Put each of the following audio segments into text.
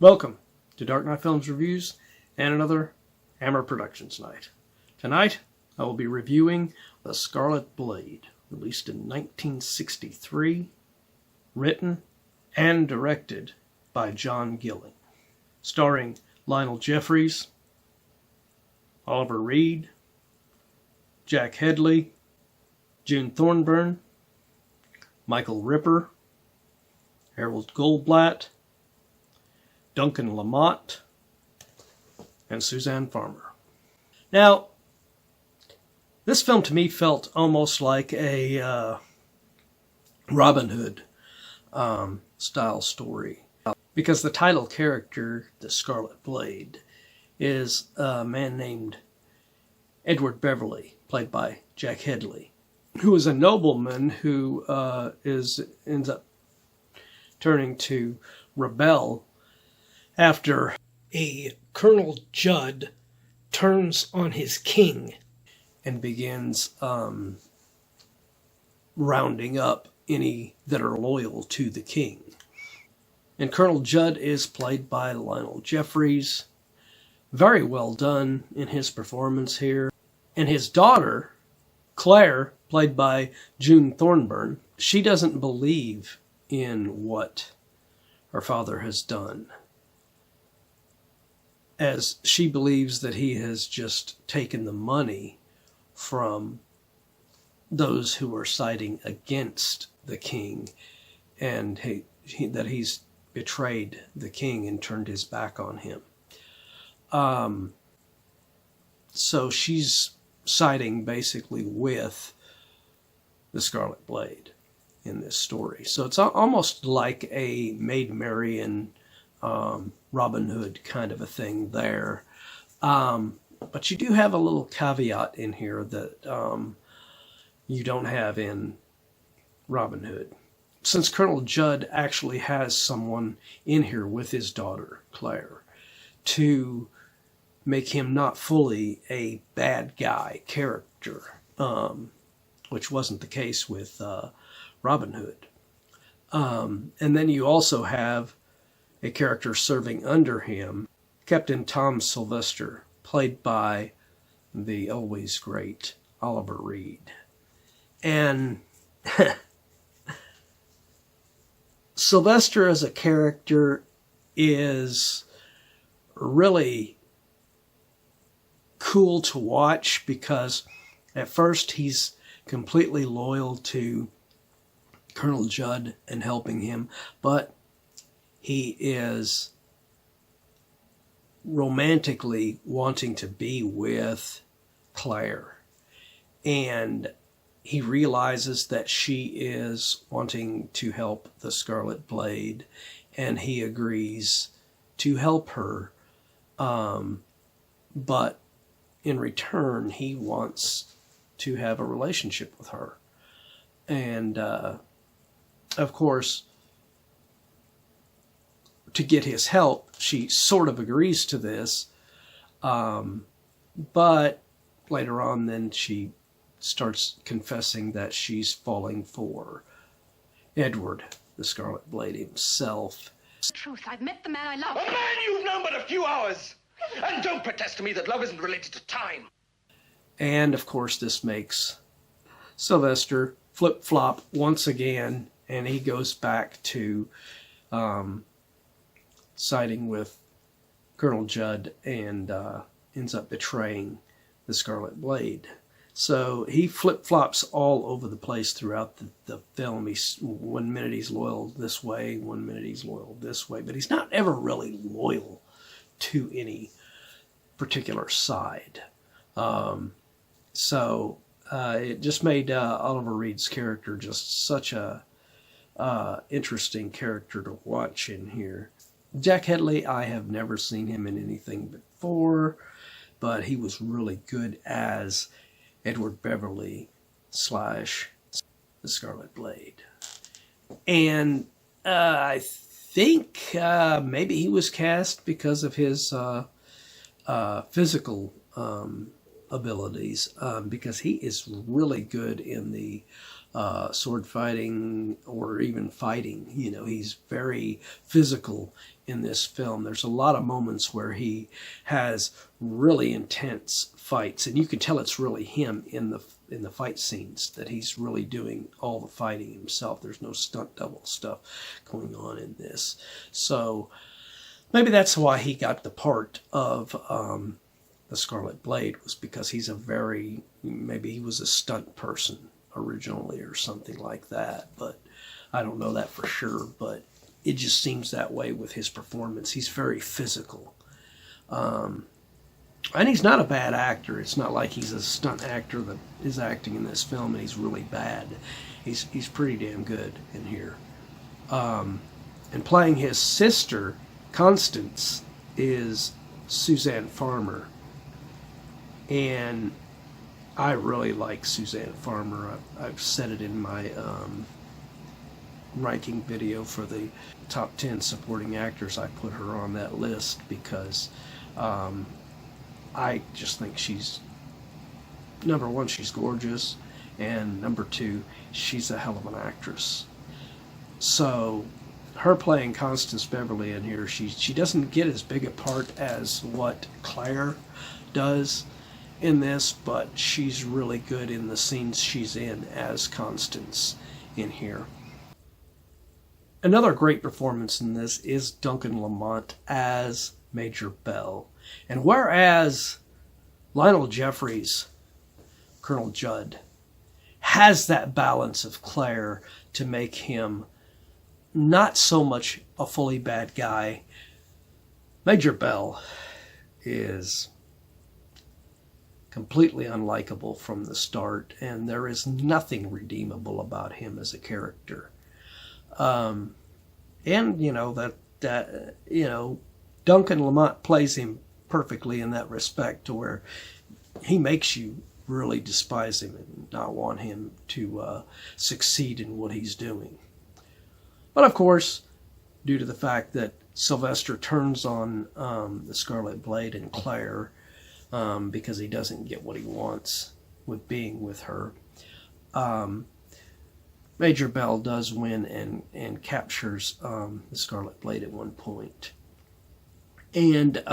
Welcome to Dark Knight Films Reviews and another Hammer Productions night. Tonight, I will be reviewing The Scarlet Blade, released in 1963, written and directed by John Gilling, starring Lionel Jeffries, Oliver Reed, Jack Hedley, June Thorburn, Michael Ripper, Herold Goldblatt, Duncan LaMont, and Suzan Farmer. Now, this film to me felt almost like a Robin Hood style story, because the title character, the Scarlet Blade, is a man named Edward Beverly, played by Jack Hedley, who is a nobleman who ends up turning to rebel after a Colonel Judd turns on his king and begins rounding up any that are loyal to the king. And Colonel Judd is played by Lionel Jeffries. Very well done in his performance here. And his daughter, Claire, played by June Thorburn, she doesn't believe in what her father has done, as she believes that he has just taken the money from those who are siding against the king, and that he's betrayed the king and turned his back on him. So she's siding basically with the Scarlet Blade in this story. So it's almost like a Maid Marian, Robin Hood kind of a thing there. But you do have a little caveat in here that you don't have in Robin Hood. Since Colonel Judd actually has someone in here with his daughter, Claire, to make him not fully a bad guy character, which wasn't the case with Robin Hood. And then you also have a character serving under him, Captain Tom Sylvester, played by the always great Oliver Reed. And Sylvester as a character is really cool to watch, because at first he's completely loyal to Colonel Judd and helping him, but he is romantically wanting to be with Claire, and he realizes that she is wanting to help the Scarlet Blade, and he agrees to help her, but in return he wants to have a relationship with her. And of course, to get his help, she sort of agrees to this, but later on then she starts confessing that she's falling for Edward, the Scarlet Blade himself. Truth, I've met the man I love. A man you've known but a few hours! And don't protest to me that love isn't related to time. And of course this makes Sylvester flip-flop once again, and he goes back to siding with Colonel Judd and ends up betraying the Scarlet Blade. So he flip-flops all over the place throughout the film. One minute he's loyal this way, one minute he's loyal this way, but he's not ever really loyal to any particular side. So it just made Oliver Reed's character just such a interesting character to watch in here. Jack Hedley, I have never seen him in anything before, but he was really good as Edward Beverly / the Scarlet Blade. And I think maybe he was cast because of his physical abilities, because he is really good in the sword fighting or even fighting. You know, he's very physical in this film. There's a lot of moments where he has really intense fights, and you can tell it's really him in the fight scenes, that he's really doing all the fighting himself. There's no stunt double stuff going on in this. So maybe that's why he got the part of the Scarlet Blade, was because he's maybe he was a stunt person originally or something like that, but I don't know that for sure, but it just seems that way with his performance. He's very physical. And he's not a bad actor. It's not like he's a stunt actor that is acting in this film and he's really bad. He's pretty damn good in here. And playing his sister, Constance, is Suzan Farmer. And I really like Suzan Farmer. I've said it in my ranking video for the top 10 supporting actors. I put her on that list because I just think she's, number one, she's gorgeous, and number two, she's a hell of an actress. So her playing Constance Beverly in here, she doesn't get as big a part as what Claire does in this, but she's really good in the scenes she's in as Constance in here. Another great performance in this is Duncan LaMont as Major Bell. And whereas Lionel Jeffries, Colonel Judd, has that balance of Claire to make him not so much a fully bad guy, Major Bell is completely unlikable from the start, and there is nothing redeemable about him as a character. And you know that you know, Duncan Lamont plays him perfectly in that respect, to where he makes you really despise him and not want him to succeed in what he's doing. But of course, due to the fact that Sylvester turns on the Scarlet Blade and Claire, because he doesn't get what he wants with being with her, Major Bell does win and captures the Scarlet Blade at one point. And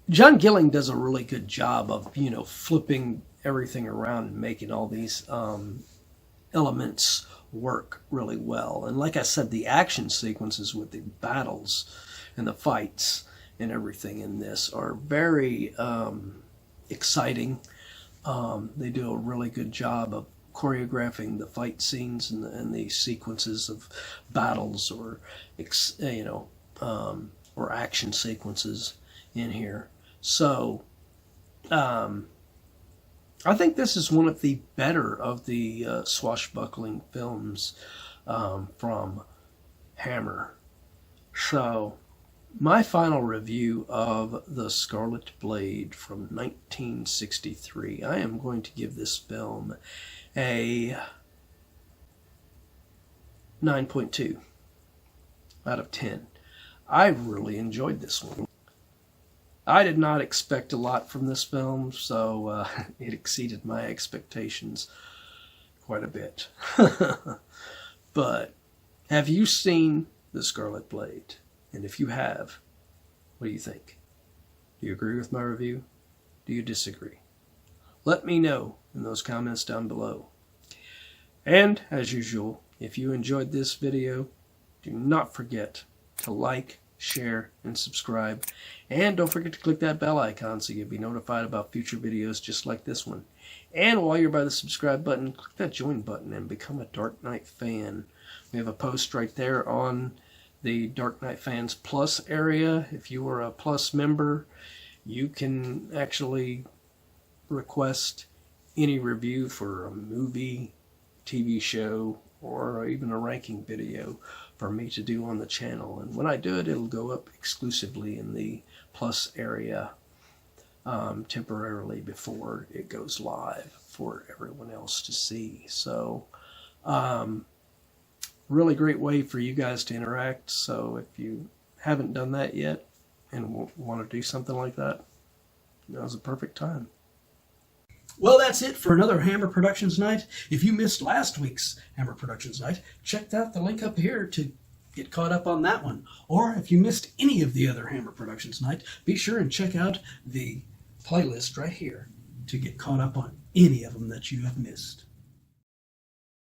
John Gilling does a really good job of, you know, flipping everything around and making all these elements work really well. And like I said, the action sequences with the battles and the fights and everything in this are very exciting. They do a really good job of choreographing the fight scenes and the sequences of battles or or action sequences in here. So I think this is one of the better of the swashbuckling films from Hammer. So my final review of The Scarlet Blade from 1963, I am going to give this film a 9.2 out of 10. I really enjoyed this one. I did not expect a lot from this film, so it exceeded my expectations quite a bit. But have you seen The Scarlet Blade? And if you have, what do you think? Do you agree with my review? Do you disagree? Let me know in those comments down below. And as usual, if you enjoyed this video, do not forget to like, share, and subscribe. And don't forget to click that bell icon so you'll be notified about future videos just like this one. And while you're by the subscribe button, click that join button and become a Dark Knight fan. We have a post right there on the Dark Knight Fans Plus area. If you are a Plus member, you can actually request any review for a movie, TV show, or even a ranking video for me to do on the channel. And when I do it, it'll go up exclusively in the Plus area temporarily before it goes live for everyone else to see. So really great way for you guys to interact. So if you haven't done that yet and want to do something like that, now's the perfect time. Well, that's it for another Hammer Productions night. If you missed last week's Hammer Productions night, check out the link up here to get caught up on that one. Or if you missed any of the other Hammer Productions night, be sure and check out the playlist right here to get caught up on any of them that you have missed.